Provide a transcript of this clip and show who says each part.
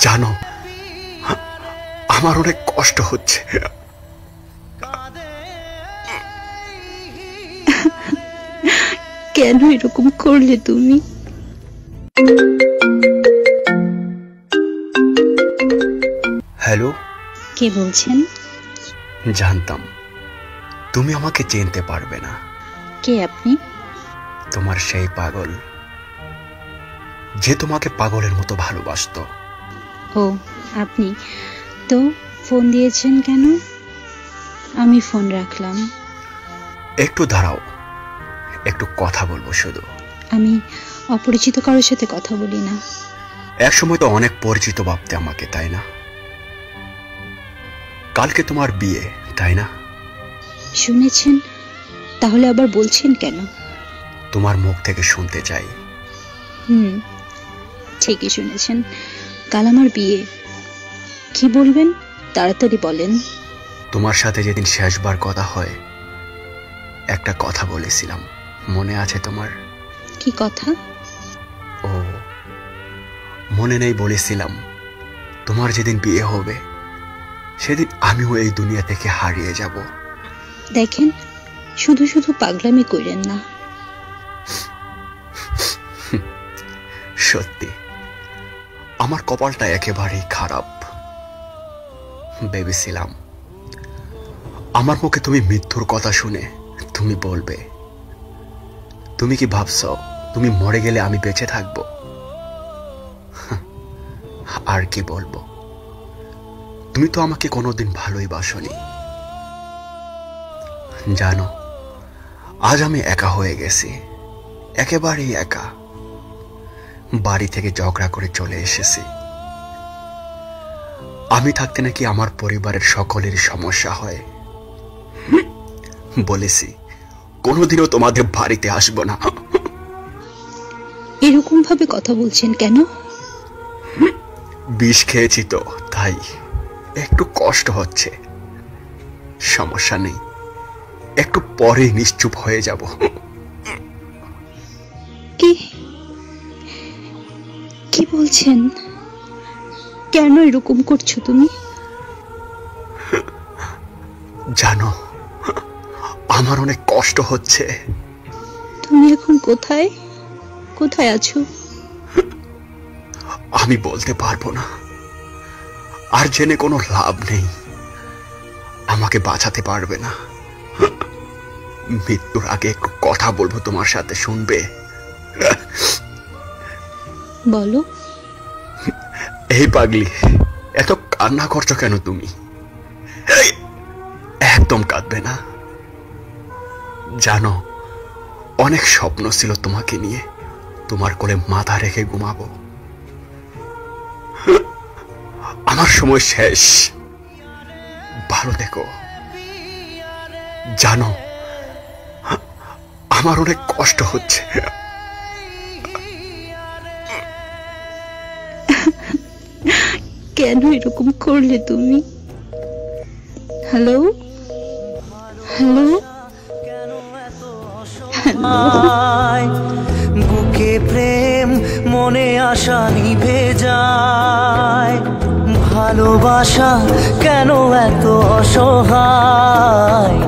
Speaker 1: জানো, আমার অনেক কষ্ট হচ্ছে।
Speaker 2: কেন এরকম করলে তুমি?
Speaker 1: হ্যালো,
Speaker 2: কে বলছেন?
Speaker 1: জানতাম তুমি আমাকে চিনতে পারবে না।
Speaker 2: কে আপনি?
Speaker 1: তোমার সেই পাগল, যে তোমাকে পাগলের মতো ভালোবাসতো।
Speaker 2: ও আপনি তো ফোন দিয়েছেন কেন? আমি ফোন রাখলাম।
Speaker 1: একটু দাঁড়াও, একটু কথা বলবো শুধু।
Speaker 2: আমি অপরিচিত কারোর সাথে কথা বলি না।
Speaker 1: এক সময় তো অনেক পরিচিত ভাবতে আমাকে, তাই না? কালকে তোমার বিয়ে, তাই না?
Speaker 2: শুনেছেন, তাহলে আবার বলছেন কেন?
Speaker 1: তোমার মুখ থেকে শুনতে চাই।
Speaker 2: ঠিকই শুনেছেন, কাল আমার বিয়ে। কি বলবেন তাড়াতাড়ি বলেন।
Speaker 1: তোমার সাথে যেদিন শেষবার কথা হয়, একটা কথা বলেছিলাম, মনে আছে তোমার?
Speaker 2: কি কথা?
Speaker 1: ও মনে নেই? বলেছিলাম তোমার যেদিন বিয়ে হবে সেদিন আমিও এই দুনিয়া থেকে হারিয়ে যাব।
Speaker 2: দেখেন, শুধু শুধু পাগলামি করেন না।
Speaker 1: সত্যি আমার কপালটা একেবারেই খারাপ। ভেবেছিলাম আমার মুখে তুমি মৃত্যুর কথা শুনে তুমি বলবে। তুমি কি ভাবছো তুমি মরে গেলে আমি বেঁচে থাকবো? আর কি বলবো, তুমি তো আমাকে কোনোদিন ভালোই বাসনি। জানো, আজ আমি একা হয়ে গেছি, একেবারেই একা। বাড়ি থেকে ঝগড়া করে চলে এসেছি। আমি থাকতে নাকি আমার পরিবারের সকলের সমস্যা হয়। বলেছি কোনোদিনও তোমাদের বাড়িতে আসবো না।
Speaker 2: এরকম ভাবে কথা বলছেন কেন?
Speaker 1: বিষ খেয়েছি তো, তাই একটু কষ্ট হচ্ছে। সমস্যা নেই, একটু পরে নিশ্চুপ হয়ে যাব।
Speaker 2: কি কি বলছেন? কেন এরকম করছো তুমি?
Speaker 1: জানো, আমার অনেক কষ্ট হচ্ছে।
Speaker 2: তুমি এখন কোথায় কোথায় আছো?
Speaker 1: আমি বলতে পারবো না, আর জেনে কোনো লাভ নেই। আমাকে বাঁচাতে পারবে না। মৃত্যুর আগে একটু কথা বলবো তোমার সাথে, শুনবে?
Speaker 2: বলো।
Speaker 1: এই পাগলি, এত কান্না করছো কেন তুমি? একদম কাঁদবে না। জানো, অনেক স্বপ্ন ছিল তোমাকে নিয়ে, তোমার কোলে মাথা রেখে ঘুমাবো। আমার সময় শেষ, ভালো থেকো। জানো, আমার অনেক কষ্ট হচ্ছে।
Speaker 2: কেন এরকম করলে তুমি? হ্যালো হ্যালো
Speaker 3: বুকে প্রেম, মনে আশা নিভে যায়। ভালোবাসা কেন এত অসহায়?